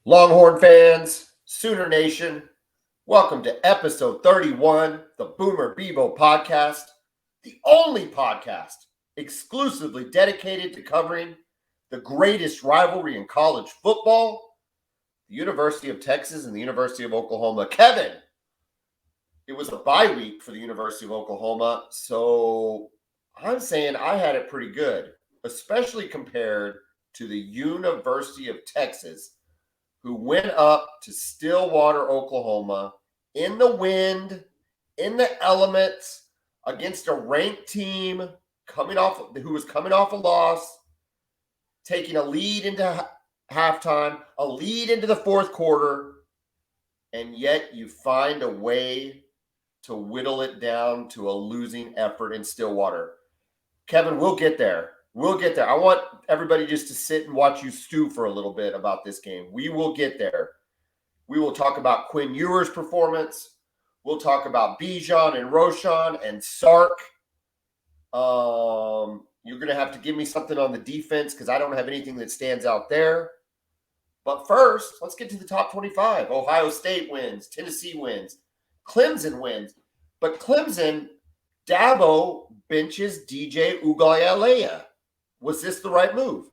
Longhorn fans, Sooner Nation, welcome to episode 31, the Bevo Podcast, the only podcast exclusively dedicated to covering the greatest rivalry in college football, the University of Texas and the University of Oklahoma. Kevin, it was a bye week for the University of Oklahoma, so I'm saying I had it pretty good, especially compared to the University of Texas, who went up to Stillwater, Oklahoma, in the wind, in the elements, against a ranked team who was coming off a loss, taking a lead into halftime, a lead into the fourth quarter, and yet you find a way to whittle it down to a losing effort in Stillwater. Kevin, we'll get there. We'll get there. I want everybody just to sit and watch you stew for a little bit about this game. We will get there. We will talk about Quinn Ewer's performance. We'll talk about Bijan and Roshan and Sark. You're going to have to give me something on the defense because I don't have anything that stands out there. But first, let's get to the top 25. Ohio State wins. Tennessee wins. Clemson wins. But Clemson, Dabo benches DJ Uiagalelei. Was this the right move?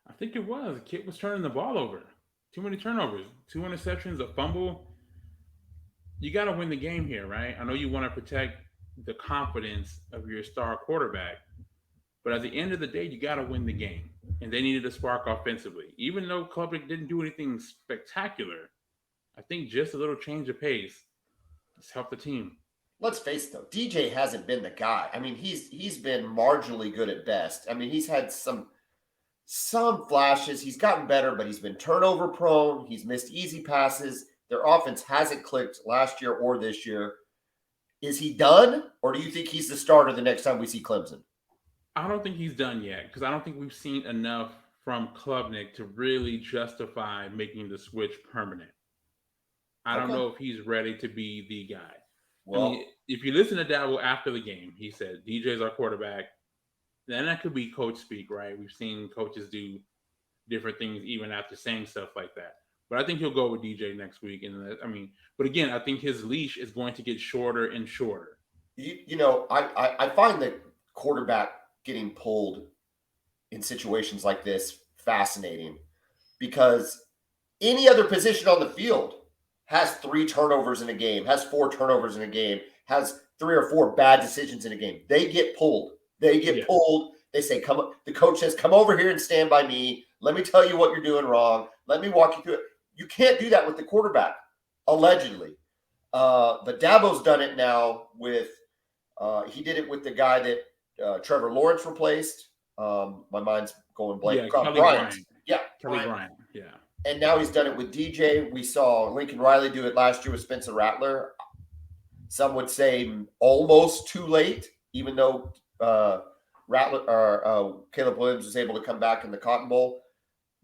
I think it was. The kid was turning the ball over. Too many turnovers, 2 interceptions, a fumble. You got to win the game here, right? I know you want to protect the confidence of your star quarterback, but at the end of the day, you got to win the game. And they needed a spark offensively. Even though Klubnik didn't do anything spectacular, I think just a little change of pace has helped the team. Let's face it, though, DJ hasn't been the guy. I mean, he's been marginally good at best. I mean, he's had some flashes. He's gotten better, but he's been turnover prone. He's missed easy passes. Their offense hasn't clicked last year or this year. Is he done, or do you think he's the starter the next time we see Clemson? I don't think he's done yet because I don't think we've seen enough from Klubnik to really justify making the switch permanent. I don't know if he's ready to be the guy. Well, I mean, if you listen to Dabo after the game, he said, DJ's our quarterback. Then that could be coach speak, right? We've seen coaches do different things even after saying stuff like that. But I think he'll go with DJ next week. And but again, I think his leash is going to get shorter and shorter. I find that quarterback getting pulled in situations like this fascinating because any other position on the field has 3 turnovers in a game, has 4 turnovers in a game, has 3 or 4 bad decisions in a game. They get pulled. They say, the coach says, come over here and stand by me. Let me tell you what you're doing wrong. Let me walk you through it. You can't do that with the quarterback, allegedly. But Dabo's done it now with he did it with the guy that Trevor Lawrence replaced. My mind's going blank. Kelly Bryant. Kelly Bryant. Yeah. And now he's done it with DJ. We saw Lincoln Riley do it last year with Spencer Rattler. Some would say almost too late, even though Caleb Williams was able to come back in the Cotton Bowl.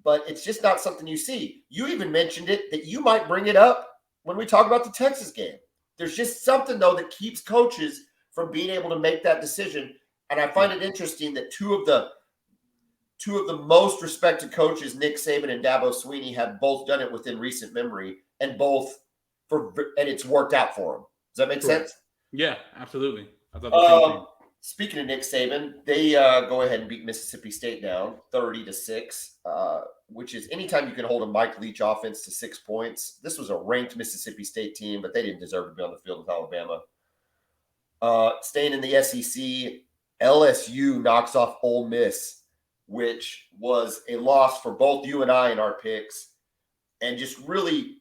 But it's just not something you see. You even mentioned it that you might bring it up when we talk about the Texas game. There's just something, though, that keeps coaches from being able to make that decision. And I find it interesting that two of the most respected coaches, Nick Saban and Dabo Swinney, have both done it within recent memory, and it's worked out for them. Does that make sense? Yeah, absolutely. I thought the same thing. Speaking of Nick Saban, they go ahead and beat Mississippi State down 30-6, which is anytime you can hold a Mike Leach offense to 6 points. This was a ranked Mississippi State team, but they didn't deserve to be on the field with Alabama. Staying in the SEC, LSU knocks off Ole Miss, which was a loss for both you and I in our picks. And just really,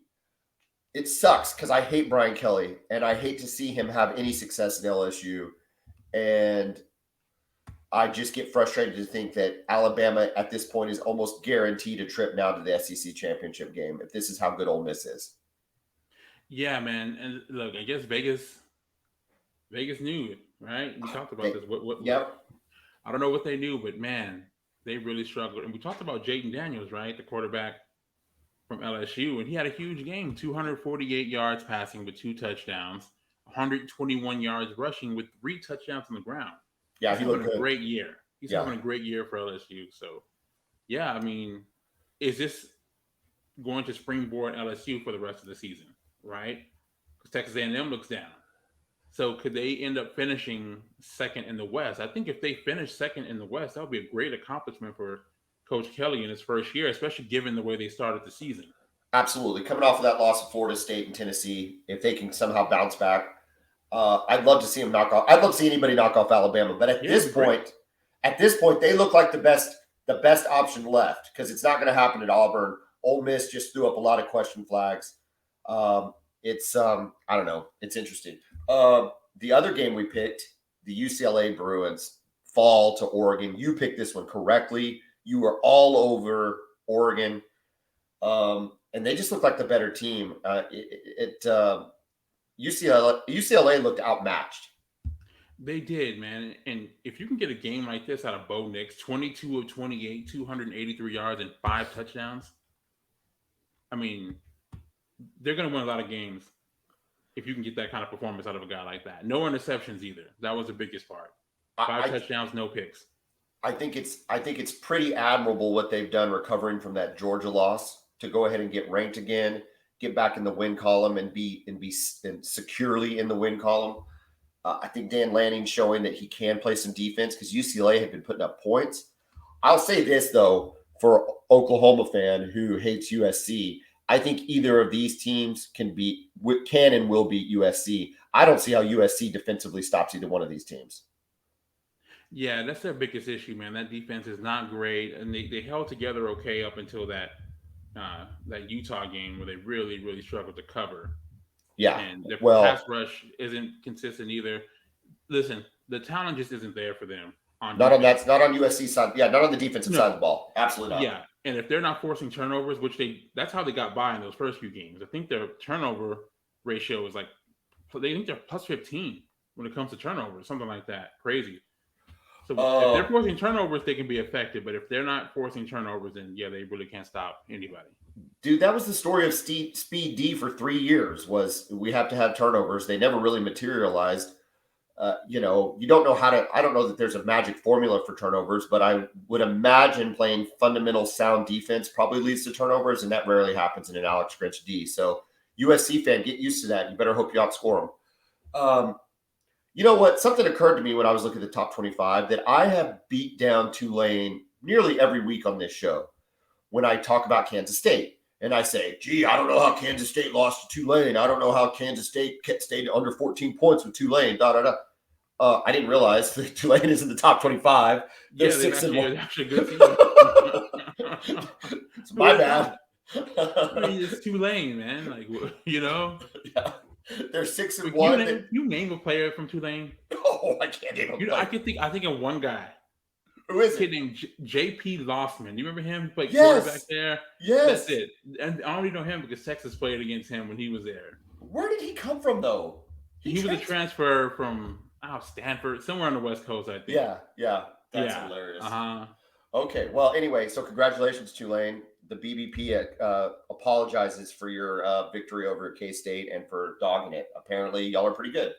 it sucks because I hate Brian Kelly, and I hate to see him have any success in LSU. And I just get frustrated to think that Alabama at this point is almost guaranteed a trip now to the SEC championship game if this is how good Ole Miss is. Yeah, man. And look, I guess Vegas knew it, right? We talked about this. Yep. I don't know what they knew, but man, they really struggled. And we talked about Jaden Daniels, right? The quarterback from LSU. And he had a huge game, 248 yards passing with 2 touchdowns, 121 yards rushing with 3 touchdowns on the ground. Yeah, he looked having a great year. He's having a great year for LSU. So, yeah, I mean, is this going to springboard LSU for the rest of the season, right? Because Texas A&M looks down. So could they end up finishing second in the West? I think if they finish second in the West, that would be a great accomplishment for Coach Kelly in his first year, especially given the way they started the season. Absolutely. Coming off of that loss of Florida State and Tennessee, if they can somehow bounce back, I'd love to see them knock off. I'd love to see anybody knock off Alabama. But at this point, they look like the best option left because it's not going to happen at Auburn. Ole Miss just threw up a lot of question flags. I don't know. It's interesting. The other game we picked, the UCLA Bruins fall to Oregon. You picked this one correctly. You were all over Oregon. And they just look like the better team. UCLA looked outmatched. They did, man. And if you can get a game like this out of Bo Nix, 22 of 28, 283 yards and 5 touchdowns, I mean, they're going to win a lot of games if you can get that kind of performance out of a guy like that. No interceptions either. That was the biggest part. 5 touchdowns, no picks. I think it's pretty admirable what they've done recovering from that Georgia loss to go ahead and get ranked again, get back in the win column and be securely in the win column. I think Dan Lanning's showing that he can play some defense because UCLA had been putting up points. I'll say this though, for Oklahoma fan who hates USC, I think either of these teams can and will beat USC. I don't see how USC defensively stops either one of these teams. Yeah, that's their biggest issue, man. That defense is not great, and they held together okay up until that Utah game where they really, really struggled to cover. Yeah, and their pass rush isn't consistent either. Listen, the talent just isn't there for them. Not on USC side. Yeah, not on the defensive side of the ball. Absolutely not. Yeah, and if they're not forcing turnovers, that's how they got by in those first few games. I think their turnover ratio is they think they're plus 15 when it comes to turnovers, something like that. Crazy. So if they're forcing turnovers, they can be effective. But if they're not forcing turnovers, then yeah, they really can't stop anybody. Dude, that was the story of Speed D for 3 years. Was we have to have turnovers. They never really materialized. You don't know how to. I don't know that there's a magic formula for turnovers, but I would imagine playing fundamental sound defense probably leads to turnovers, and that rarely happens in an Alex Grinch D. So USC fan, get used to that. You better hope you outscore them. You know what? Something occurred to me when I was looking at the top 25 that I have beat down Tulane nearly every week on this show when I talk about Kansas State. And I say, gee, I don't know how Kansas State lost to Tulane. I don't know how Kansas State stayed under 14 points with Tulane. I didn't realize that Tulane is in the top 25. They're 6-1. Actually a good team. It's my bad. I mean, it's Tulane, man. Yeah. They're 6-1. You name a player from Tulane? Oh, I can't name him. I think of one guy. Who is it? A kid named J.P. Lossman. You remember him? He played quarterback there. Yes. That's it. And I only know him because Texas played against him when he was there. Where did he come from, though? He was a transfer from Stanford, somewhere on the West Coast, I think. Yeah. That's hilarious. Uh-huh. Okay. Well, anyway, so congratulations, Tulane. The BBP apologizes for your victory over K-State and for dogging it. Apparently, y'all are pretty good.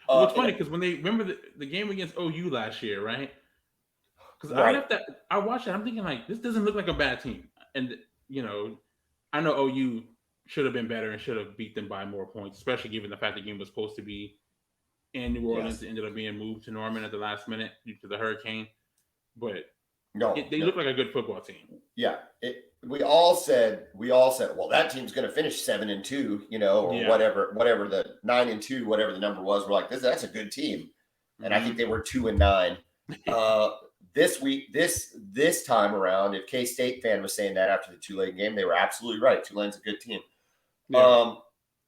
Well, it's funny because when they remember the game against OU last year, right? Because I watched it, I'm thinking this doesn't look like a bad team, and I know OU should have been better and should have beat them by more points, especially given the fact the game was supposed to be in New Orleans. It ended up being moved to Norman at the last minute due to the hurricane, but they look like a good football team. Yeah, we all said, well, that team's going to finish 7-2, whatever the 9-2, whatever the number was. We're like, that's a good team, and I think they were 2-9. This week, this time around, if K-State fan was saying that after the Tulane game, they were absolutely right. Tulane's a good team. Yeah.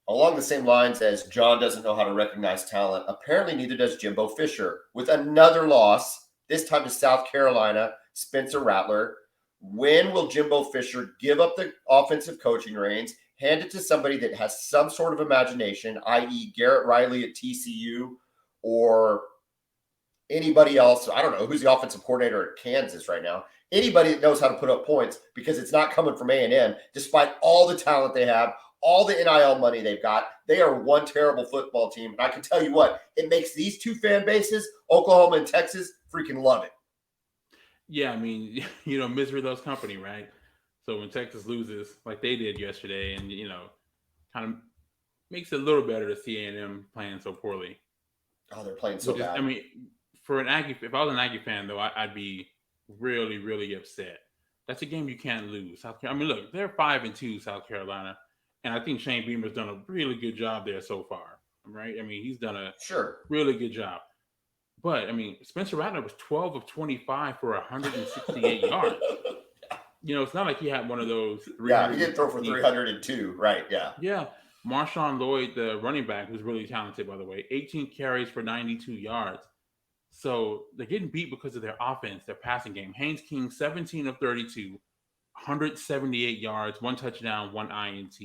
Along the same lines as John doesn't know how to recognize talent, apparently neither does Jimbo Fisher. With another loss, this time to South Carolina, Spencer Rattler. When will Jimbo Fisher give up the offensive coaching reins, hand it to somebody that has some sort of imagination, i.e. Garrett Riley at TCU or anybody else? I don't know who's the offensive coordinator at Kansas right now. Anybody that knows how to put up points, because it's not coming from A&M, despite all the talent they have, all the NIL money they've got. They are one terrible football team. And I can tell you what, it makes these two fan bases, Oklahoma and Texas, freaking love it. Yeah, I mean, misery loves company, right? So when Texas loses like they did yesterday, and kind of makes it a little better to see A&M playing so poorly. Oh, they're playing so bad. I mean, for an Aggie, if I was an Aggie fan though, I'd be really, really upset. That's a game you can't lose. I mean, look, they're 5-2, South Carolina, and I think Shane Beamer's done a really good job there so far. Right? I mean, he's done a really good job. But I mean, Spencer Rattler was 12 of 25 for 168 yards. It's not like he had one of those. Yeah, he did throw for 302. Right? Yeah. Yeah. Marshawn Lloyd, the running back, who's really talented, by the way, 18 carries for 92 yards. So they're getting beat because of their offense, their passing game. Haynes King, 17 of 32, 178 yards, 1 touchdown, 1 INT.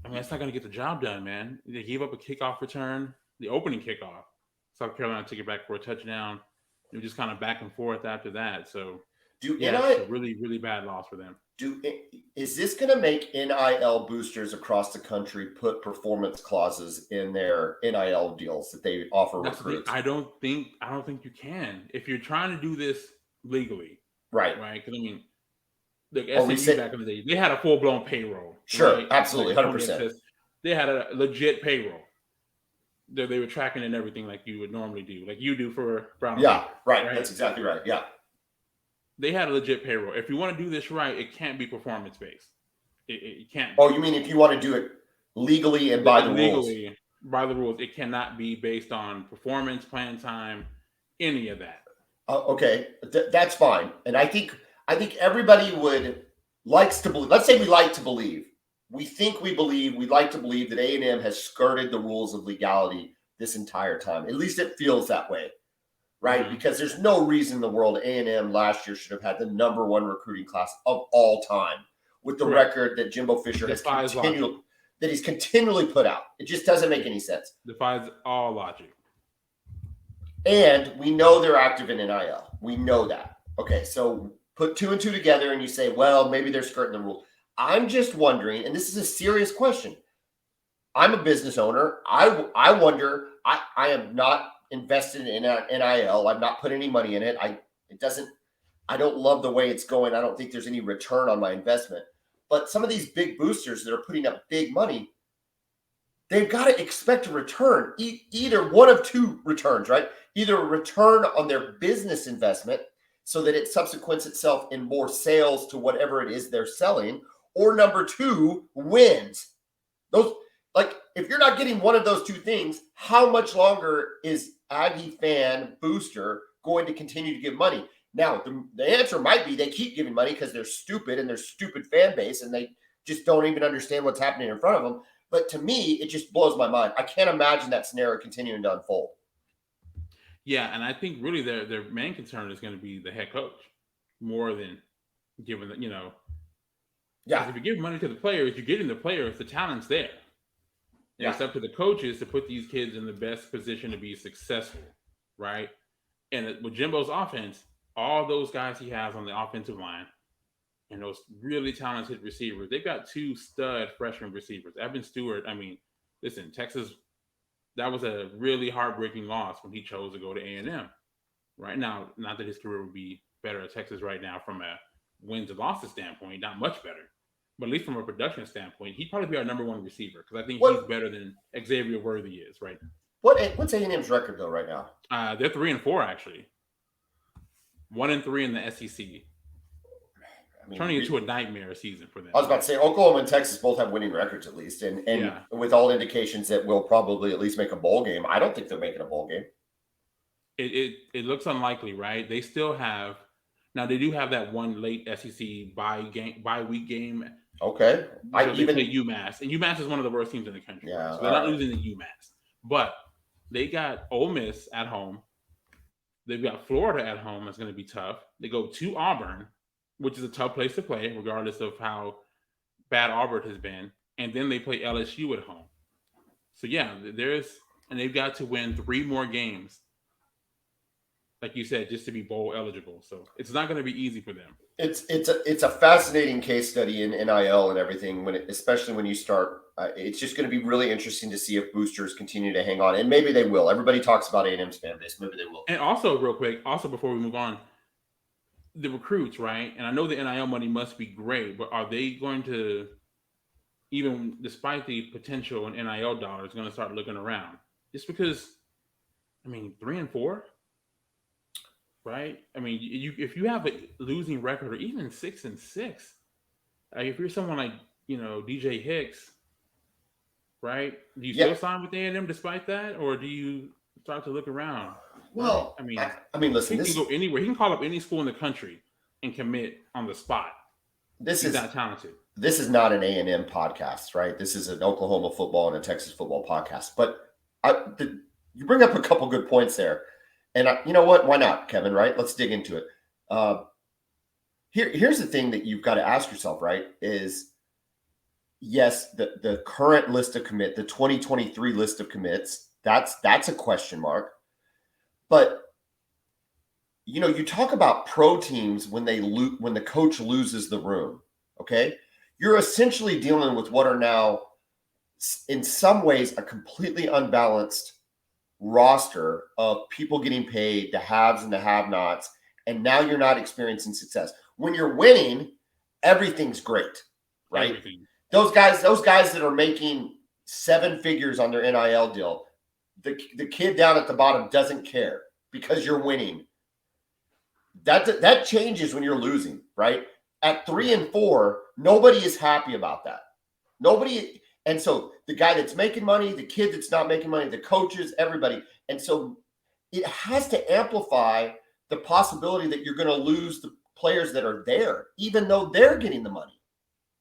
I mean, that's not going to get the job done, man. They gave up a kickoff return, the opening kickoff. South Carolina took it back for a touchdown. It was just kind of back and forth after that. So, it's a really, really bad loss for them. Is this going to make NIL boosters across the country put performance clauses in their NIL deals that they offer recruits? I don't think you can if you're trying to do this legally, right? Because I mean, look, SMU back in the day, they had a full blown payroll. Sure, right? absolutely, 100%. They had a legit payroll. They were tracking and everything like you would normally do, like you do for Brown. Yeah, right. That's exactly right. Yeah. They had a legit payroll. If you want to do this right, it can't be performance based. It can't. Oh, you mean if you want to do it legally and by the rules? Legally, by the rules, it cannot be based on performance, playing time, any of that. Okay, that's fine. And I think everybody likes to believe. Let's say we like to believe. We believe. We'd like to believe that A&M has skirted the rules of legality this entire time. At least it feels that way. Right, because there's no reason in the world A&M last year should have had the number 1 recruiting class of all time with the record that Jimbo Fisher he's continually put out. It just doesn't make any sense. Defies all logic. And we know they're active in NIL. We know that. Okay, so put 2 and 2 together and you say, well, maybe they're skirting the rule. I'm just wondering, and this is a serious question. I'm a business owner. I wonder. I am not invested in NIL. I've not put any money in it. I don't love the way it's going. I don't think there's any return on my investment. But some of these big boosters that are putting up big money, they've got to expect a return, either one of 2 returns, right? Either a return on their business investment so that it subsequents itself in more sales to whatever it is they're selling, or number 2, wins. If you're not getting one of those 2 things, how much longer is Aggie fan booster going to continue to give money? Now, the answer might be they keep giving money because they're stupid and they're stupid fan base and they just don't even understand what's happening in front of them. But to me, it just blows my mind. I can't imagine that scenario continuing to unfold. Yeah, and I think really their main concern is going to be the head coach more than giving the, Yeah. If you give money to the players, you're getting the players, the talent's there. And it's up to the coaches to put these kids in the best position to be successful, right? And with Jimbo's offense, all those guys he has on the offensive line and those really talented receivers, they've got 2 stud freshman receivers. Evan Stewart, I mean, listen, Texas, that was a really heartbreaking loss when he chose to go to A&M. Right now, not that his career would be better at Texas right now from a wins and losses standpoint, not much better. But at least from a production standpoint, he'd probably be our number 1 receiver because I think he's better than Xavier Worthy is right now. What's A&M's record though right now? They're 3-4 actually. 1-3 in the SEC. I mean, turning into a nightmare season for them. I was about to say Oklahoma and Texas both have winning records at least, and with all indications that we'll probably at least make a bowl game. I don't think they're making a bowl game. It looks unlikely, right? They still have. Now they do have that one late SEC bye week game. Okay, they play UMass, and UMass is one of the worst teams in the country. Yeah, so they're not losing to UMass, but they got Ole Miss at home. They've got Florida at home. That's going to be tough. They go to Auburn, which is a tough place to play, regardless of how bad Auburn has been, and then they play LSU at home. So yeah, they've got to win 3 more games, like you said, just to be bowl eligible. So it's not going to be easy for them. It's a fascinating case study in NIL and everything. Especially when you start, it's just going to be really interesting to see if boosters continue to hang on, and maybe they will. Everybody talks about A&M's fan base. Maybe they will. And also, real quick, before we move on, the recruits, right? And I know the NIL money must be great, but are they going to, even despite the potential in NIL dollars, going to start looking around? Just because, I mean, 3-4, right? I mean, if you have a losing record or even 6-6, like if you're someone like DJ Hicks, right? Do you still Yeah. sign with A&M despite that, or do you start to look around? Right? Well, I mean, listen, he can go anywhere. He can call up any school in the country and commit on the spot. this He's is that talented. this is not an A&M podcast, right? This is an Oklahoma football and a Texas football podcast. But you bring up a couple good points there. And you know what? Why not, Kevin, right? Let's dig into it. Here's the thing that you've got to ask yourself, right? Is yes, the current list of commit, the 2023 list of commits, that's a question mark. But you talk about pro teams when when the coach loses the room, okay? You're essentially dealing with what are now, in some ways, a completely unbalanced roster of people getting paid, the haves and the have-nots, and now you're not experiencing success. When you're winning, everything's great, right? Everything. Those guys that are making 7 figures on their NIL deal, the kid down at the bottom doesn't care because you're winning. That changes when you're losing, right? At 3-4, nobody is happy about that. Nobody. And so the guy that's making money, the kid that's not making money, the coaches, everybody. And so it has to amplify the possibility that you're going to lose the players that are there, even though they're getting the money.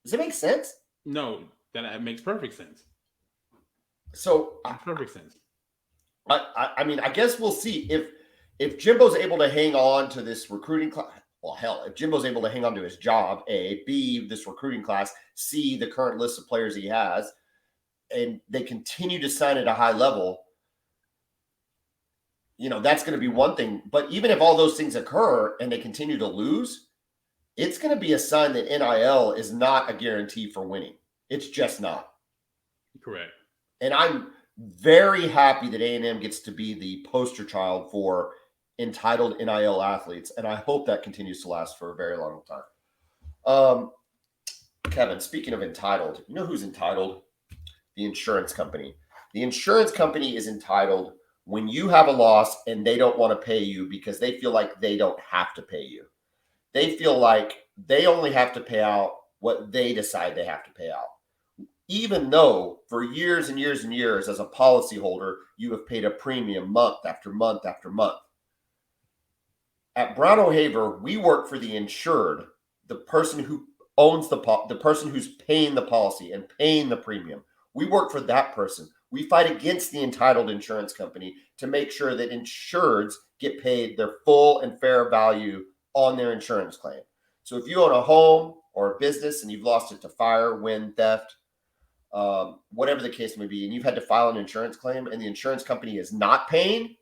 Does it make sense? No, that makes perfect sense. So perfect sense. I mean, I guess we'll see if Jimbo's able to hang on to this recruiting class. Well, hell, if Jimbo's able to hang on to his job, A, B, this recruiting class, C, the current list of players he has, and they continue to sign at a high level, that's going to be one thing. But even if all those things occur and they continue to lose, it's going to be a sign that NIL is not a guarantee for winning. It's just not. Correct. And I'm very happy that A&M gets to be the poster child for entitled NIL athletes, and I hope that continues to last for a very long time. Kevin, speaking of entitled, you know who's entitled? The insurance company. The insurance company is entitled when you have a loss and they don't want to pay you because they feel like they don't have to pay you. They feel like they only have to pay out what they decide they have to pay out. Even though for years and years and years as a policyholder, you have paid a premium month after month after month. At Brown O'Haver, we work for the insured, the person who owns the person who's paying the policy and paying the premium. We work for that person. We fight against the entitled insurance company to make sure that insureds get paid their full and fair value on their insurance claim. So if you own a home or a business and you've lost it to fire, wind, theft, whatever the case may be, and you've had to file an insurance claim and the insurance company is not paying,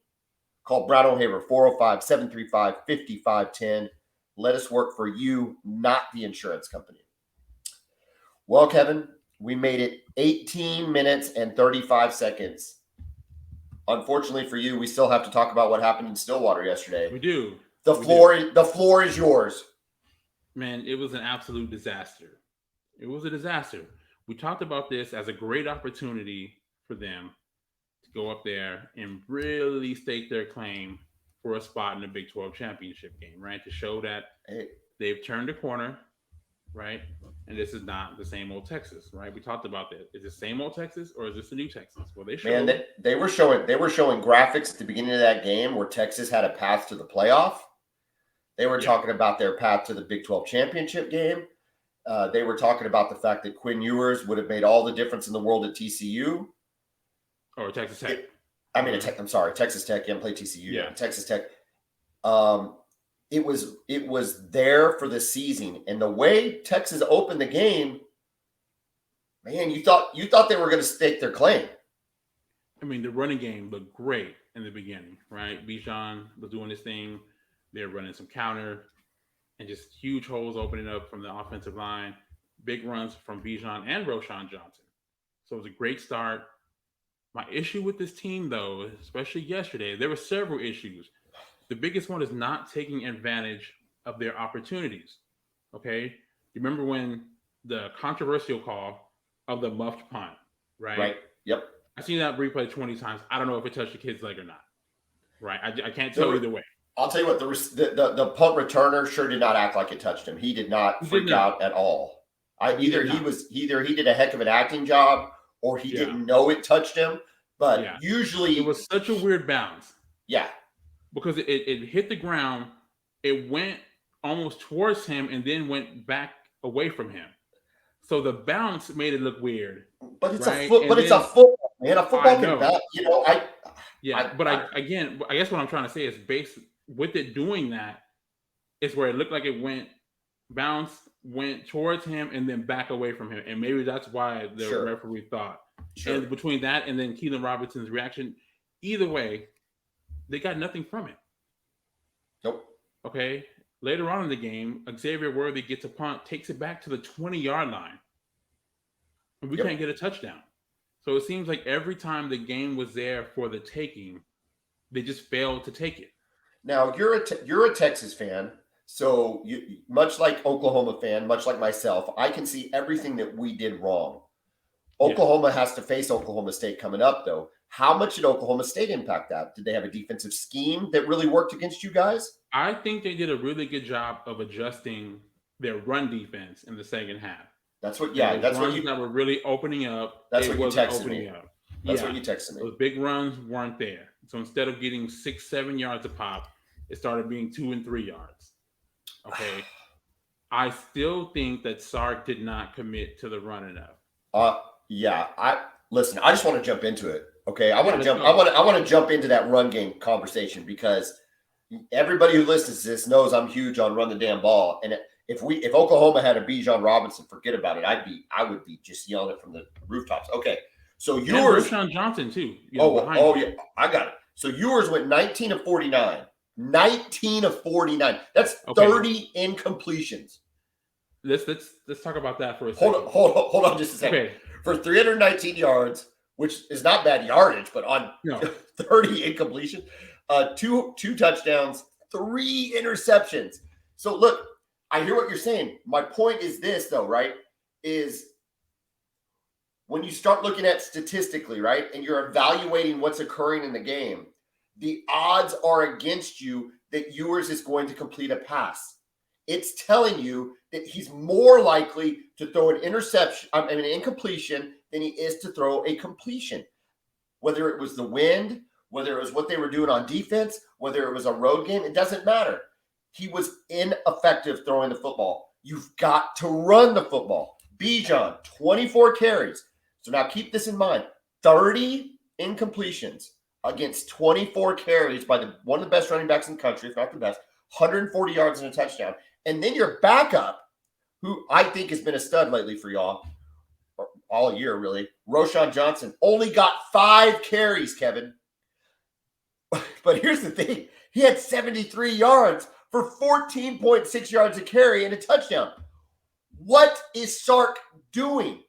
call Brown O'Haver, 405-735-5510. Let us work for you, not the insurance company. Well, Kevin, we made it 18 minutes and 35 seconds. Unfortunately for you, we still have to talk about what happened in Stillwater yesterday. We do. The floor is yours. Man, it was an absolute disaster. It was a disaster. We talked about this as a great opportunity for them to go up there and really stake their claim for a spot in the Big 12 championship game, right? To show that they've turned a corner, right? And this is not the same old Texas, right? We talked about that. Is this same old Texas or is this the new Texas? Well, they showed. Man, they were showing graphics at the beginning of that game where Texas had a path to the playoff. They were talking about their path to the Big 12 championship game. They were talking about the fact that Quinn Ewers would have made all the difference in the world at TCU. Or Texas Tech. I'm sorry, Texas Tech. You haven't played TCU yet. Texas Tech. It was there for the season. And the way Texas opened the game, man, you thought they were going to stake their claim. I mean, the running game looked great in the beginning, right? Bijan was doing his thing. They're running some counter and just huge holes opening up from the offensive line. Big runs from Bijan and Roschon Johnson. So it was a great start. My issue with this team, though, especially yesterday, there were several issues. The biggest one is not taking advantage of their opportunities. Okay, you remember when the controversial call of the muffed punt, right? Right. Yep. I've seen that replay 20 times. I don't know if it touched the kid's leg or not. Right, I can't There tell were- either way. I'll tell you what, the punt returner sure did not act like it touched him. He did not freak out at all. Either he did a heck of an acting job, or he didn't know it touched him. But usually it was such a weird bounce. Yeah, because it hit the ground, it went almost towards him, and then went back away from him. So the bounce made it look weird. But it's a football, man. A football can bounce. You know, I guess what I'm trying to say is based with it doing that is where it looked like it bounced, went towards him, and then back away from him. And maybe that's why the referee thought. Sure. And between that and then Keelan Robinson's reaction, either way, they got nothing from it. Nope. Okay. Later on in the game, Xavier Worthy gets a punt, takes it back to the 20-yard line. And we can't get a touchdown. So it seems like every time the game was there for the taking, they just failed to take it. Now, you're a Texas fan, so you, much like Oklahoma fan, much like myself, I can see everything that we did wrong. Oklahoma has to face Oklahoma State coming up, though. How much did Oklahoma State impact that? Did they have a defensive scheme that really worked against you guys? I think they did a really good job of adjusting their run defense in the second half. That's what that were really opening up. That's what you texted me. That's what you texted me. Those big runs weren't there. So instead of getting 6-7 yards a pop, it started being 2 and 3 yards. Okay. I still think that Sark did not commit to the run enough. I just want to jump into it. Okay. I want to jump into that run game conversation because everybody who listens to this knows I'm huge on run the damn ball. And if Oklahoma had a Bijan Robinson, forget about it. I would be just yelling it from the rooftops. Okay. So yours, Roschon Johnson too. Yeah, I got it. So yours went 19 of 49. 19 of 49. That's 30 incompletions. Let's talk about that for a second. Hold on just a second. Okay. For 319 yards, which is not bad yardage, but on 30 incompletions, two touchdowns, 3 interceptions. So look, I hear what you're saying. My point is this, though, right? Is when you start looking at statistically, right, and you're evaluating what's occurring in the game, the odds are against you that yours is going to complete a pass. It's telling you that he's more likely to throw an incompletion than he is to throw a completion. Whether it was the wind, whether it was what they were doing on defense, whether it was a road game, it doesn't matter. He was ineffective throwing the football. You've got to run the football. Bijan, 24 carries. So now keep this in mind. 30 incompletions against 24 carries by one of the best running backs in the country, if not the best, 140 yards and a touchdown. And then your backup, who I think has been a stud lately for y'all, all year really, Roschon Johnson, only got 5 carries, Kevin. But here's the thing. He had 73 yards for 14.6 yards a carry and a touchdown. What is Sark doing?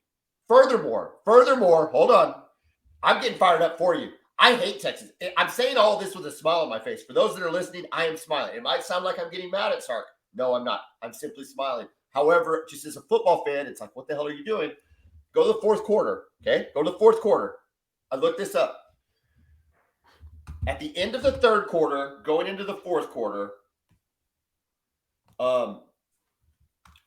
Furthermore, hold on. I'm getting fired up for you. I hate Texas. I'm saying all this with a smile on my face. For those that are listening, I am smiling. It might sound like I'm getting mad at Sark. No, I'm not. I'm simply smiling. However, just as a football fan, it's like, what the hell are you doing? Go to the fourth quarter, okay? Go to the fourth quarter. I looked this up. At the end of the third quarter, going into the fourth quarter, y'all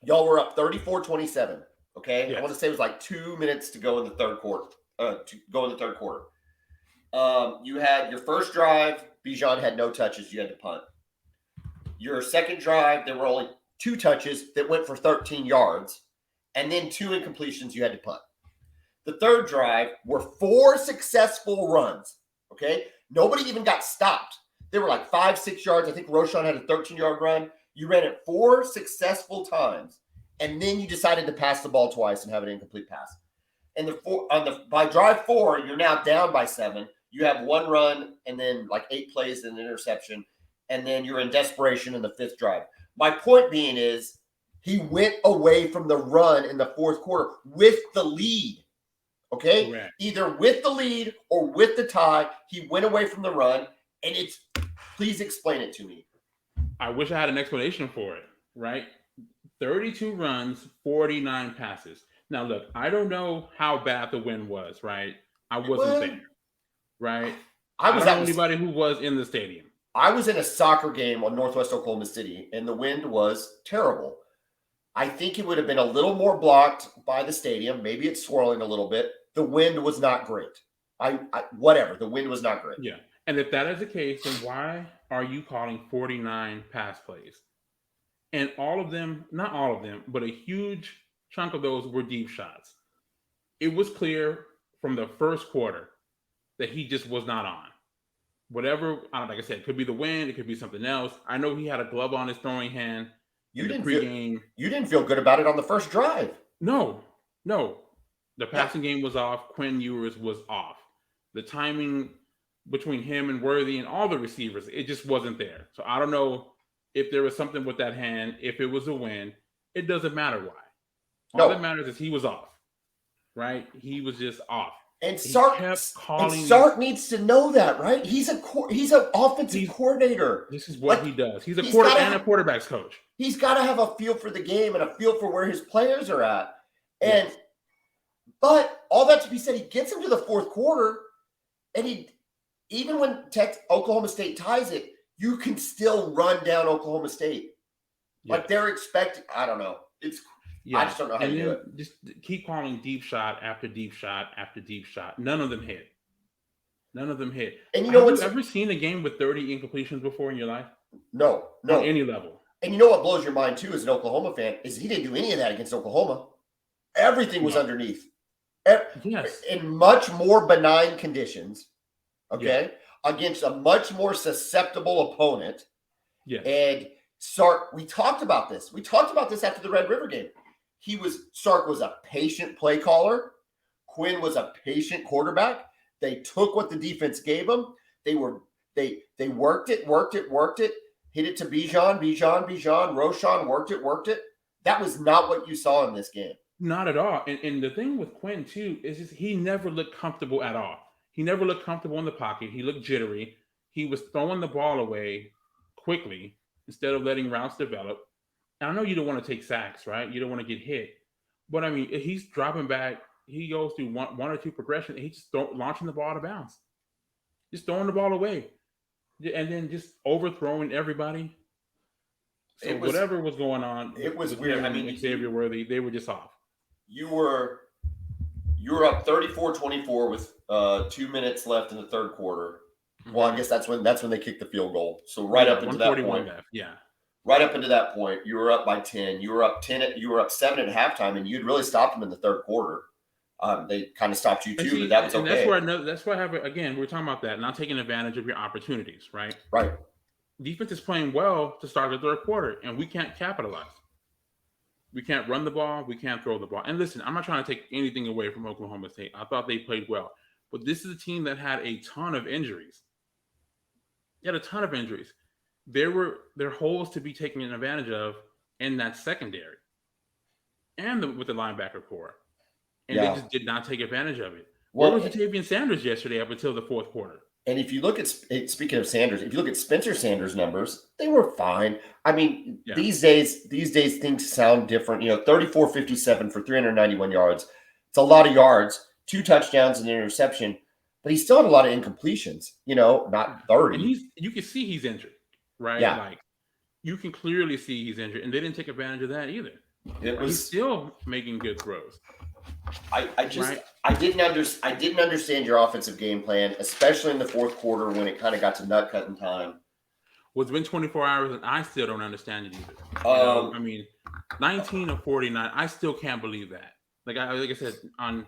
were up 34-27, okay? Yes. I want to say it was like 2 minutes to go in the third quarter. You had your first drive, Bijan had no touches. You had to punt. Your second drive, there were only 2 touches that went for 13 yards, and then 2 incompletions you had to punt. The third drive were 4 successful runs, okay? Nobody even got stopped. They were like 5-6 yards. I think Roschon had a 13-yard run. You ran it 4 successful times, and then you decided to pass the ball twice and have an incomplete pass. And by drive 4, you're now down by 7. You have 1 run and then like 8 plays and an interception, and then you're in desperation in the 5th drive. My point being is he went away from the run in the fourth quarter with the lead, okay? Correct. Either with the lead or with the tie, he went away from the run, and please explain it to me. I wish I had an explanation for it, right? 32 runs, 49 passes. Now, look, I don't know how bad the win was, right? I wasn't there, Well, right? I I was don't know at anybody who was in the stadium. I was in a soccer game on Northwest Oklahoma City, and the wind was terrible. I think it would have been a little more blocked by the stadium. Maybe it's swirling a little bit. The wind was not great. Whatever. The wind was not great. Yeah. And if that is the case, then why are you calling 49 pass plays? And all of them, not all of them, but a huge chunk of those were deep shots. It was clear from the first quarter that he just was not on. Whatever, like I said, it could be the wind, it could be something else. I know he had a glove on his throwing hand in the pregame. You didn't feel good about it on the first drive. No. The passing game was off. Quinn Ewers was off. The timing between him and Worthy and all the receivers, it just wasn't there. So I don't know if there was something with that hand, if it was a win. It doesn't matter why. All that matters is he was off, right? He was just off. And Sark needs to know that, right? He's an offensive coordinator. This is what he does. He's a quarterback's coach. He's got to have a feel for the game and a feel for where his players are at. And but all that to be said, he gets him to the fourth quarter, and even when Oklahoma State ties it, you can still run down Oklahoma State. Yeah. Like they're expecting. I don't know. I just don't know how to do it. Just keep calling deep shot after deep shot after deep shot. None of them hit. And you know have you ever seen a game with 30 incompletions before in your life? No. On any level. And you know what blows your mind too, as an Oklahoma fan, is he didn't do any of that against Oklahoma. Everything was underneath. Yes. In much more benign conditions. Okay. Yeah. Against a much more susceptible opponent. Yes. And Sark, we talked about this. After the Red River game. Sark was a patient play caller. Quinn was a patient quarterback. They took what the defense gave them. They worked it. Hit it to Bijan. Roshan worked it. That was not what you saw in this game. Not at all. And the thing with Quinn too is just he never looked comfortable at all. He never looked comfortable in the pocket. He looked jittery. He was throwing the ball away quickly instead of letting routes develop. I know you don't want to take sacks, right? You don't want to get hit. But, I mean, if he's dropping back, he goes through one or two progressions, and he's just launching the ball out of bounds. Just throwing the ball away. And then just overthrowing everybody. So whatever was going on. It was weird. I mean, Xavier Worthy, they were just off. You were up 34-24 with 2 minutes left in the third quarter. Mm-hmm. Well, I guess that's when they kicked the field goal. So up into that point. Left. Yeah. Right up into that point, you were up by 10. You were up 10. You were up 7 at halftime, and you'd really stopped them in the third quarter. They kind of stopped you too, but that was okay. That's where I have again. We're talking about that, not taking advantage of your opportunities, right? Right. Defense is playing well to start the third quarter, and we can't capitalize. We can't run the ball. We can't throw the ball. And listen, I'm not trying to take anything away from Oklahoma State. I thought they played well, but this is a team that had a ton of injuries. There were holes to be taken advantage of in that secondary and with the linebacker core. And they just did not take advantage of it. Where was Jatavian Sanders yesterday up until the fourth quarter? And if you look at, speaking of Sanders, if you look at Spencer Sanders' numbers, they were fine. I mean, these days things sound different. 34-57 for 391 yards. It's a lot of yards, 2 touchdowns and an interception, but he still had a lot of incompletions, not 30. And you can see he's injured. Right? Yeah. Like you can clearly see he's injured, and they didn't take advantage of that either. He's still making good throws. I didn't understand your offensive game plan, especially in the fourth quarter when it kind of got to nut cutting time. Well, it's been 24 hours, and I still don't understand it either. I mean, 19 of 49, I still can't believe that. Like I said, on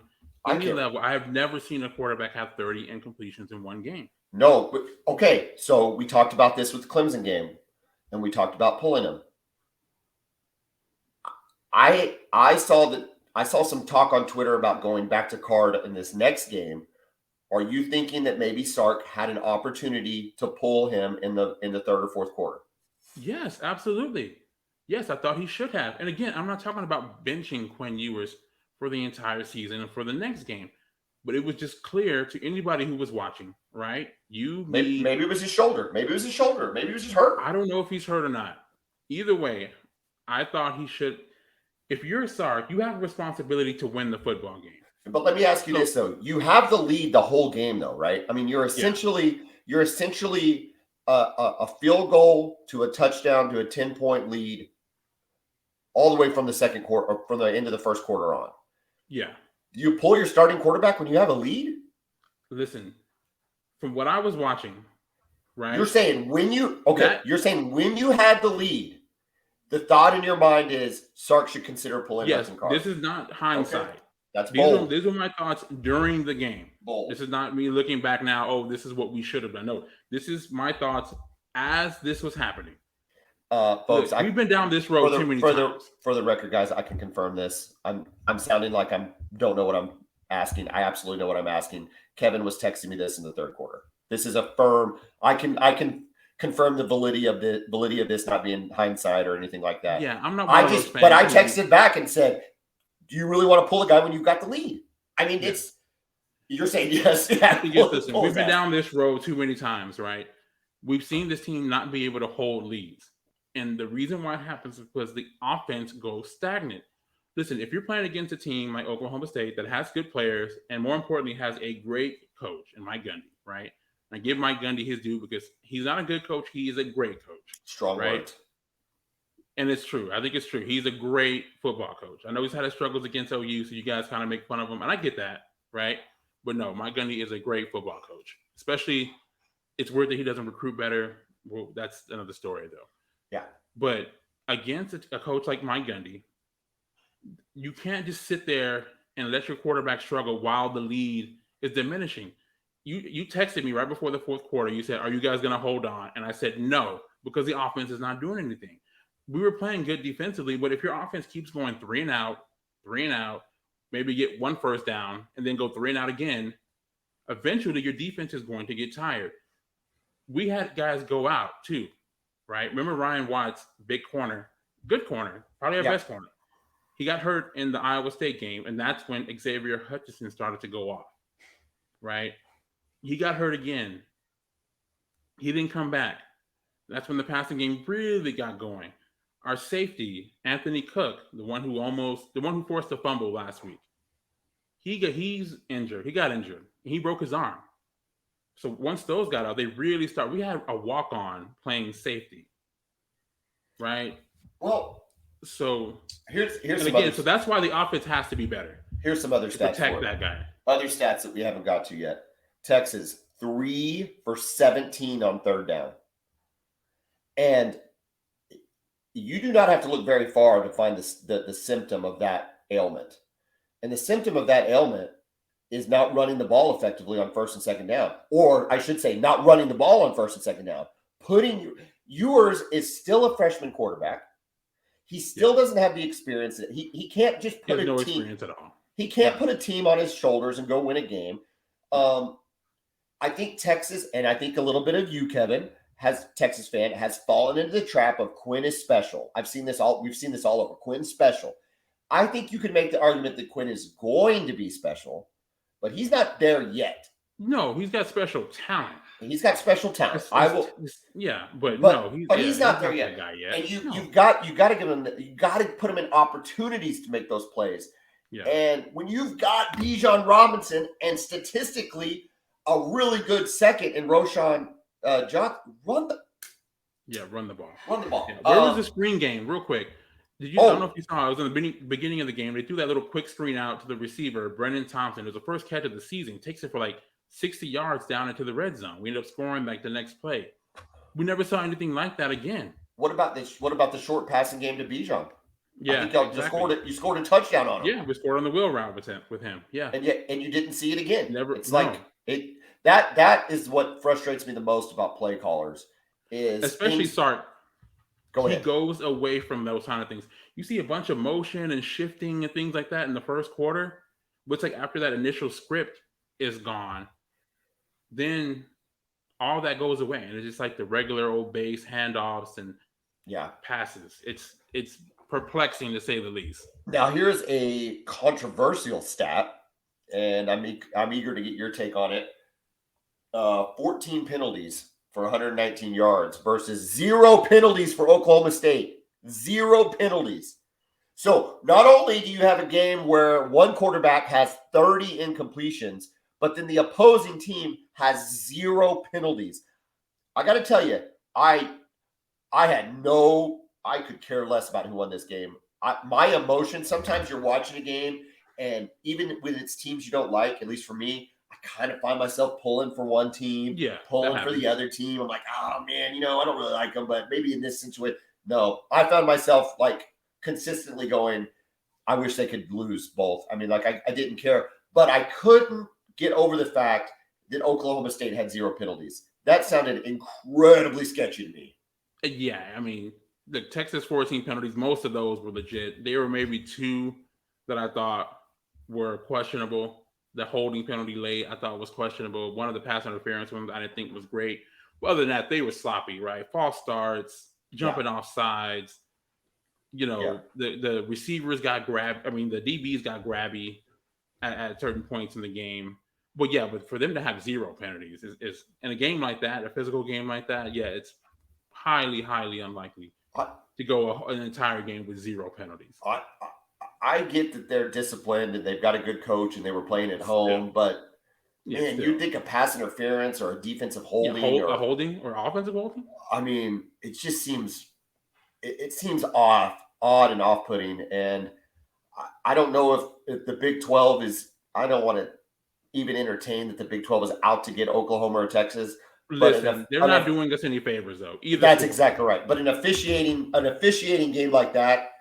any level, I have never seen a quarterback have 30 incompletions in one game. No, but okay. So we talked about this with the Clemson game, and we talked about pulling him. I saw some talk on Twitter about going back to Card in this next game. Are you thinking that maybe Sark had an opportunity to pull him in the third or fourth quarter? Yes, absolutely. Yes, I thought he should have. And again, I'm not talking about benching Quinn Ewers for the entire season and for the next game. but it was just clear to anybody who was watching, right? Maybe it was his shoulder. Maybe it was his shoulder. Maybe it was just hurt. I don't know if he's hurt or not. Either way, I thought he should. If you're Sark, you have a responsibility to win the football game. But let me ask you this though: you have the lead the whole game, though, right? I mean, you're essentially a field goal to a touchdown to a 10-point lead, all the way from the second quarter, or from the end of the first quarter on. Yeah. Do you pull your starting quarterback when you have a lead? Listen, from what I was watching, right? You're saying when you had the lead, the thought in your mind is Sark should consider pulling yes, Carr. This is not hindsight. Okay. That's bold. These are my thoughts during the game. Bold. This is not me looking back now, oh, this is what we should have done. No, this is my thoughts as this was happening. Folks, we've been down this road too many times. For the record, guys, I can confirm this. I'm sounding like I don't know what I'm asking. I absolutely know what I'm asking. Kevin was texting me this in the third quarter. This is a firm. I can confirm the validity of this not being hindsight or anything like that. Yeah, I'm not. I texted back and said, "Do you really want to pull a guy when you've got the lead?" I mean, you're saying yes. Yeah, listen, we've been down this road too many times, right? We've seen this team not be able to hold leads. And the reason why it happens is because the offense goes stagnant. Listen, if you're playing against a team like Oklahoma State that has good players and more importantly has a great coach in Mike Gundy, right? And I give Mike Gundy his due because he's not a good coach. He is a great coach. Strong right? Word. And it's true. I think it's true. He's a great football coach. I know he's had his struggles against OU, so you guys kind of make fun of him. And I get that, right? But no, Mike Gundy is a great football coach. Especially, it's weird that he doesn't recruit better. Well, that's another story, though. Yeah. But against a coach like Mike Gundy, you can't just sit there and let your quarterback struggle while the lead is diminishing. You texted me right before the fourth quarter. You said, "Are you guys going to hold on?" And I said, "No," because the offense is not doing anything. We were playing good defensively, but if your offense keeps going 3 and out, maybe get one first down, and then go 3 and out again, eventually your defense is going to get tired. We had guys go out too, right? Remember Ryan Watts, big corner, good corner, probably our best corner. He got hurt in the Iowa State game, and that's when Xavier Hutchinson started to go off, right? He got hurt again. He didn't come back. That's when the passing game really got going. Our safety, Anthony Cook, the one who forced the fumble last week, he's injured. He got injured. He broke his arm. So once those got out, they really start. We had a walk-on playing safety, right? Well, so here's so that's why the offense has to be better. Here's some other stats. Protect that guy. Other stats that we haven't got to yet. Texas 3 for 17 on third down, and you do not have to look very far to find the symptom of that ailment. And the symptom of that ailment is not running the ball effectively on first and second down. Or I should say, not running the ball on first and second down. Yours is still a freshman quarterback. He still doesn't have the experience. He can't just put no experience at all. He can't put a team on his shoulders and go win a game. I think Texas, and I think a little bit of you, Kevin, Texas fan, has fallen into the trap of Quinn is special. We've seen this all over. Quinn's special. I think you could make the argument that Quinn is going to be special, but he's not there yet. No, he's got special talent. He's got special talent. But he's not there yet. And you've got to give him. You got to put him in opportunities to make those plays. Yeah. And when you've got Bijan Robinson and statistically a really good second in Roshan Jock, run the ball. Run the ball. Yeah. Where was the screen game? Real quick. I don't know if you saw. I was in the beginning of the game. They threw that little quick screen out to the receiver, Brennan Thompson. It was the first catch of the season. Takes it for like 60 yards down into the red zone. We ended up scoring like the next play. We never saw anything like that again. What about this? What about the short passing game to Bijan? Yeah, I think you scored a touchdown on him. Yeah, we scored on the wheel route with him. Yeah, and you didn't see it again. Never. It's like it. That is what frustrates me the most about play callers is especially Sark. He goes away from those kind of things. You see a bunch of motion and shifting and things like that in the first quarter. But it's like after that initial script is gone, then all that goes away, and it's just like the regular old base handoffs and passes. It's perplexing to say the least. Now here's a controversial stat. and I'm eager to get your take on it. 14 penalties for 119 yards versus 0 penalties for Oklahoma State. 0 penalties. So not only do you have a game where one quarterback has 30 incompletions, but then the opposing team has 0 penalties. I got to tell you, I could care less about who won this game. My emotion, sometimes you're watching a game, and even with its teams you don't like, at least for me, I kind of find myself pulling for one team, pulling for the other team. I'm like, oh man, I don't really like them, but maybe in this situation, no. I found myself like consistently going, I wish they could lose both. I mean, like I didn't care, but I couldn't get over the fact that Oklahoma State had 0 penalties. That sounded incredibly sketchy to me. Yeah, I mean, the Texas 14 penalties, most of those were legit. There were maybe 2 that I thought were questionable. The holding penalty late, I thought was questionable. One of the pass interference ones I didn't think was great. But other than that, they were sloppy, right? False starts, jumping off sides. The receivers got grabbed. I mean, the DBs got grabby at certain points in the game. But for them to have 0 penalties is in a game like that, a physical game like that, it's highly, highly unlikely to go an entire game with 0 penalties. I get that they're disciplined and they've got a good coach and they were playing at home, but man, you'd think a pass interference or a defensive holding a holding or offensive holding. I mean, it just seems odd and off-putting, and I don't know if the Big 12 is. I don't want to even entertain that the Big 12 is out to get Oklahoma or Texas. Listen, they're not doing us any favors though. That's exactly right. But an officiating game like that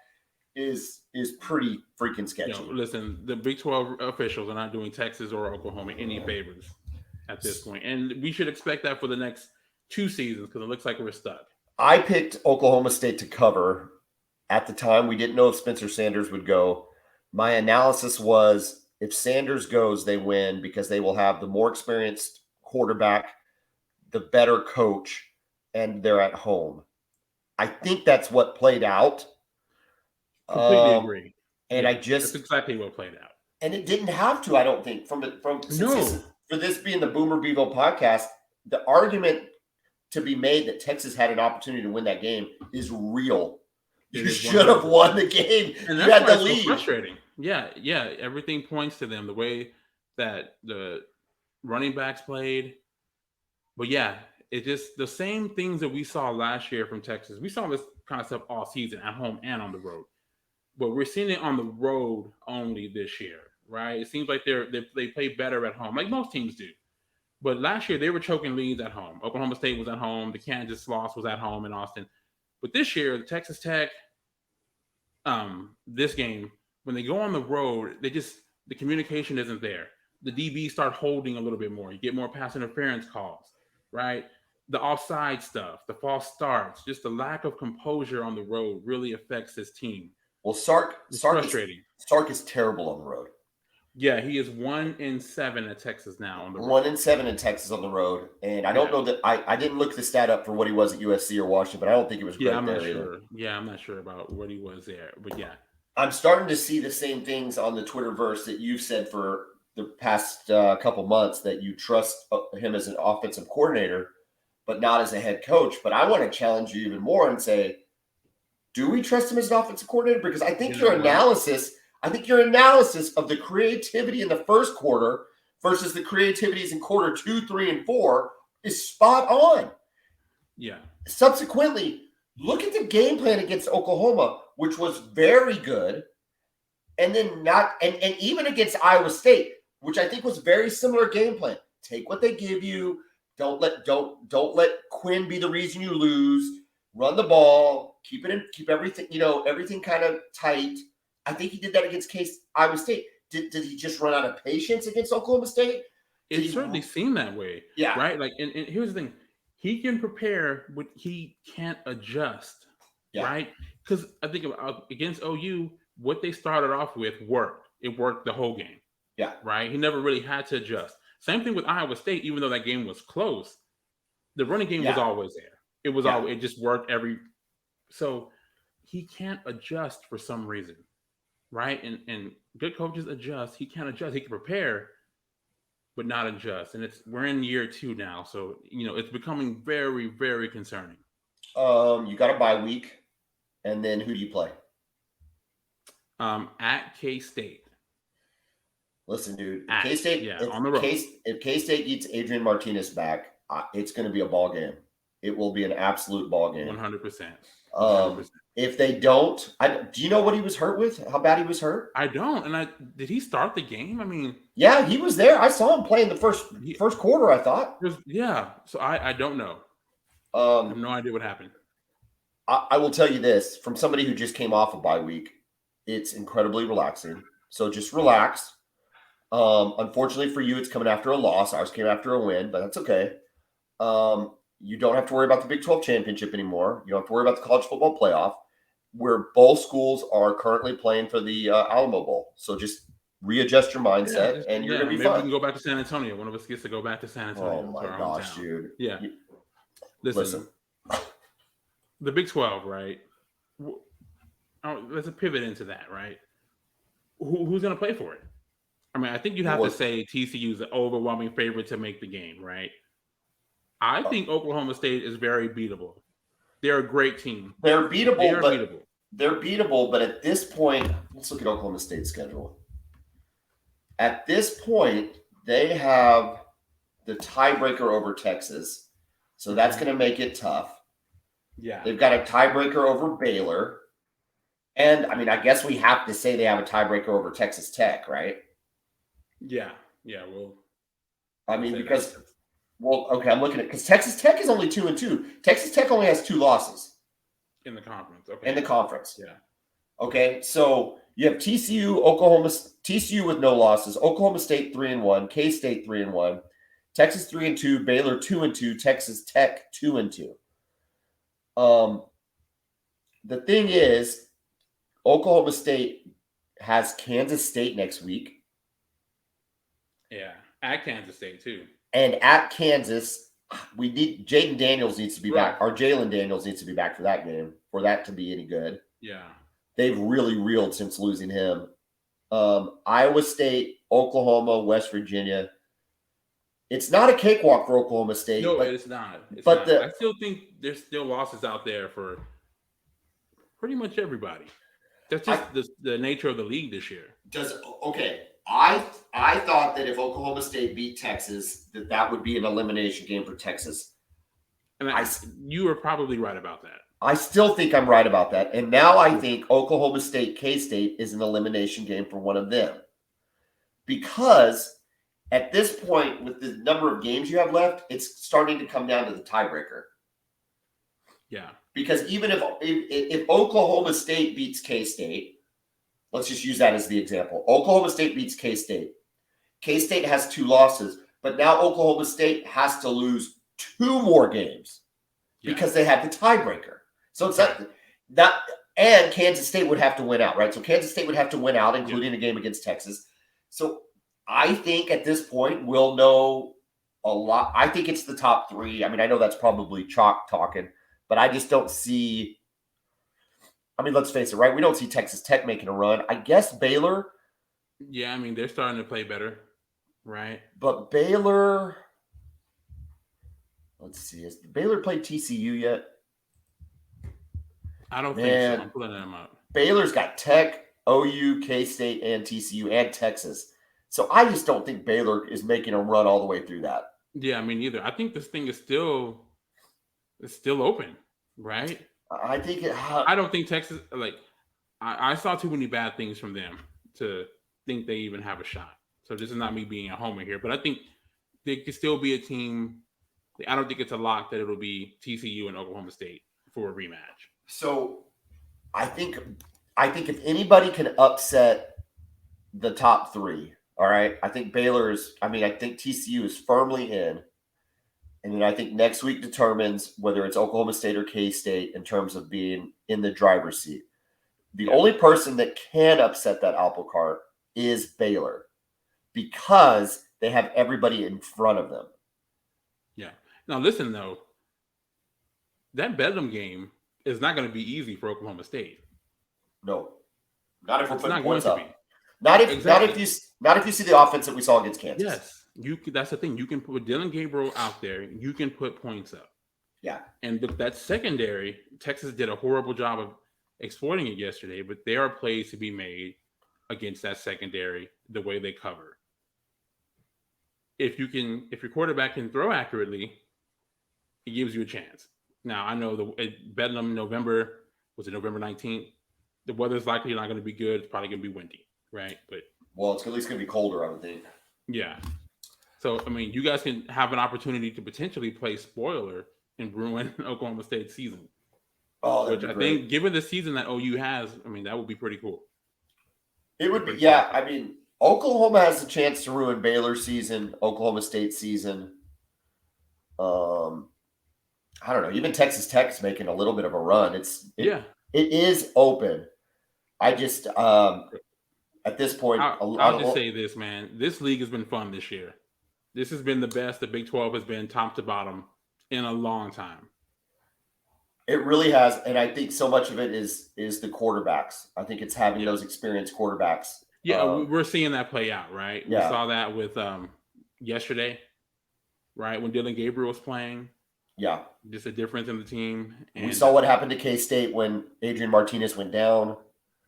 is pretty freaking sketchy. Listen, the Big 12 officials are not doing Texas or Oklahoma any favors at this point, and we should expect that for the next 2 seasons because it looks like we're stuck. I picked Oklahoma State to cover. At the time, we didn't know if Spencer Sanders would go. My analysis was if Sanders goes, they win because they will have the more experienced quarterback, the better coach, and they're at home. I think that's what played out. Completely agree. And that's exactly what played out. And it didn't have to, I don't think, for this being the Boomer Bevo podcast, the argument to be made that Texas had an opportunity to win that game is real. You should have won the game. And you had the lead. So frustrating. Yeah. Everything points to them, the way that the running backs played. But it's just the same things that we saw last year from Texas. We saw this kind of stuff all season at home and on the road. But we're seeing it on the road only this year, right? It seems like they play better at home, like most teams do. But last year, they were choking leads at home. Oklahoma State was at home. The Kansas loss was at home in Austin. But this year, the Texas Tech, this game, when they go on the road, the communication isn't there. The DBs start holding a little bit more. You get more pass interference calls, right? The offside stuff, the false starts, just the lack of composure on the road really affects this team. Well, Sark is frustrating. Sark is terrible on the road. Yeah, he is 1-7 at Texas now on the road. 1-7 in Texas on the road, and I don't know that I didn't look the stat up for what he was at USC or Washington, but I don't think it was great I'm there not sure. either. Yeah, I'm not sure about what he was there, but I'm starting to see the same things on the Twitterverse that you've said for the past couple months, that you trust him as an offensive coordinator, but not as a head coach. But I want to challenge you even more and say, do we trust him as an offensive coordinator? Because I think your analysis of the creativity in the first quarter versus the creativities in quarter 2, 3, and 4 is spot on. Yeah. Subsequently, look at the game plan against Oklahoma, which was very good. And then and even against Iowa State, which I think was very similar game plan. Take what they give you. Don't let Quinn be the reason you lose. Run the ball. Keep everything, everything kind of tight. I think he did that against Iowa State. Did he just run out of patience against Oklahoma State? It certainly seemed that way. Yeah. Right? Like, and here's the thing. He can prepare, but he can't adjust. Yeah. Right? Because I think against OU, what they started off with worked. It worked the whole game. Yeah. Right? He never really had to adjust. Same thing with Iowa State, even though that game was close. The running game was always there. It was always, it just worked so he can't adjust for some reason. right? And good coaches adjust. He can adjust. He can prepare, but not adjust. And we're in year 2 now, so it's becoming very, very concerning. You got a bye week, and then who do you play? At K-State. Listen, dude. On the road. If K-State gets Adrian Martinez back, it's going to be a ball game. It will be an absolute ball game. 100%. If they don't, do you know what he was hurt with? How bad he was hurt? I don't. And did he start the game? I mean, yeah, he was there. I saw him play in the first quarter, I thought. Yeah. So I don't know. I have no idea what happened. I will tell you this from somebody who just came off a bye week. It's incredibly relaxing. So just relax. Unfortunately for you, it's coming after a loss. Ours came after a win, but that's okay. You don't have to worry about the Big 12 championship anymore. You don't have to worry about the college football playoff, where both schools are currently playing for the Alamo Bowl. So just readjust your mindset, and you're going to be fine. We can go back to San Antonio. One of us gets to go back to San Antonio. Oh, my gosh, dude. Yeah. Listen. The Big 12, right? Let's pivot into that, right? Who's going to play for it? I mean, I think you'd have to say TCU is the overwhelming favorite to make the game, right? I think Oklahoma State is very beatable. They're a great team. They're beatable. They're beatable, but at this point, let's look at Oklahoma State's schedule. At this point, they have the tiebreaker over Texas, so that's going to make it tough. Yeah. They've got a tiebreaker over Baylor. And, I mean, I guess we have to say they have a tiebreaker over Texas Tech, right? Yeah. Well, I mean, because, okay, I'm looking at, because Texas Tech is only 2-2. Texas Tech only has 2 losses. In the conference. Okay. In the conference. Yeah. Okay, so you have TCU with no losses, Oklahoma State 3-1, K-State 3-1, Texas 3-2, Baylor 2-2, Texas Tech 2-2. The thing is, Oklahoma State has Kansas State next week. Yeah, at Kansas State too. And at Kansas, Jaden Daniels needs to be back. Or Jalen Daniels needs to be back for that game, for that to be any good. Yeah. They've really reeled since losing him. Iowa State, Oklahoma, West Virginia. It's not a cakewalk for Oklahoma State. No, it's not. I still think there's still losses out there for pretty much everybody. That's just the nature of the league this year. I thought that if Oklahoma State beat Texas, that would be an elimination game for Texas. And you were probably right about that. I still think I'm right about that. And now I think Oklahoma State, K-State is an elimination game for one of them. Because at this point, with the number of games you have left, it's starting to come down to the tiebreaker. Yeah. Because even if Oklahoma State beats K-State, let's just use that as the example. Oklahoma State beats K-State. K-State has 2 losses, but now Oklahoma State has to lose 2 more games because they have the tiebreaker. So it's that, and Kansas State would have to win out, right? So Kansas State would have to win out, including a game against Texas. So I think at this point we'll know a lot. I think it's the top 3. I mean, I know that's probably chalk talking, but I just don't see. I mean, let's face it, right? We don't see Texas Tech making a run. I guess Baylor. Yeah, I mean, they're starting to play better, right? But Baylor, let's see. Has Baylor played TCU yet? I don't think so. I'm pulling them up. Baylor's got Tech, OU, K-State, and TCU, and Texas. So I just don't think Baylor is making a run all the way through that. Yeah, I mean, neither. I think this thing is still open, right? I think I don't think Texas, I saw too many bad things from them to think they even have a shot. So this is not me being a homer here, but I think they could still be a team. I don't think it's a lock that it'll be TCU and Oklahoma State for a rematch. So I think if anybody can upset the top 3, all right, I think I think TCU is firmly in. And then I think next week determines whether it's Oklahoma State or K-State in terms of being in the driver's seat. The only person that can upset that apple cart is Baylor because they have everybody in front of them. Yeah. Now, listen, though. That Bedlam game is not going to be easy for Oklahoma State. No. Not if we're It's putting not going points to up. be. Not if Exactly. not if you see the offense that we saw against Kansas. Yes, that's the thing. You can put Dylan Gabriel out there. You can put points up. Yeah. And that secondary, Texas did a horrible job of exploiting it yesterday, but there are plays to be made against that secondary, the way they cover. If your quarterback can throw accurately, it gives you a chance. Now, I know Bedlam November 19th? The weather's likely not going to be good. It's probably going to be windy, right? But it's at least going to be colder, I would think. Yeah. So, I mean, you guys can have an opportunity to potentially play spoiler and ruin Oklahoma State's season. Oh, which I think, given the season that OU has, I mean, that would be pretty cool. It would be, yeah. I mean, Oklahoma has a chance to ruin Baylor's season, Oklahoma State's season. I don't know. Even Texas Tech's making a little bit of a run. It is open. I just at this point, I'll just say this, man. This league has been fun this year. This has been the best the Big 12 has been top to bottom in a long time. It really has, and I think so much of it is the quarterbacks. I think it's having those experienced quarterbacks. Yeah, we're seeing that play out, right? Yeah. We saw that with yesterday, right? When Dylan Gabriel was playing. Yeah. Just a difference in the team. And we saw what happened to K-State when Adrian Martinez went down.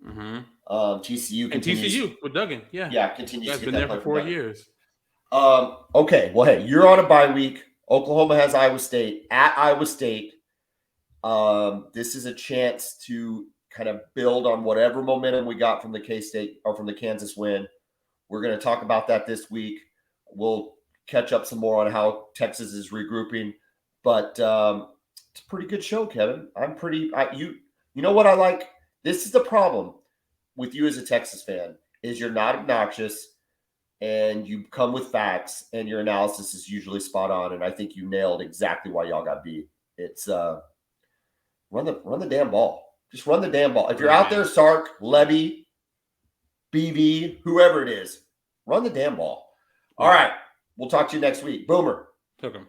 Mm-hmm. TCU continues. And TCU with Duggan, continues. That's been there for 4 years. Okay, well, hey, you're on a bye week. Oklahoma has Iowa State at Iowa State. This is a chance to kind of build on whatever momentum we got from the K-State or from the Kansas win. We're going to talk about that this week. We'll catch up some more on how Texas is regrouping, but it's a pretty good show, Kevin. You know what I like? This is the problem with you as a Texas fan is you're not obnoxious and you come with facts and your analysis is usually spot on. And I think you nailed exactly why y'all got beat. It's run the damn ball. Just run the damn ball. If you're out there, Sark, Levy, BV, whoever it is, run the damn ball. All right. We'll talk to you next week. Boomer. Took him.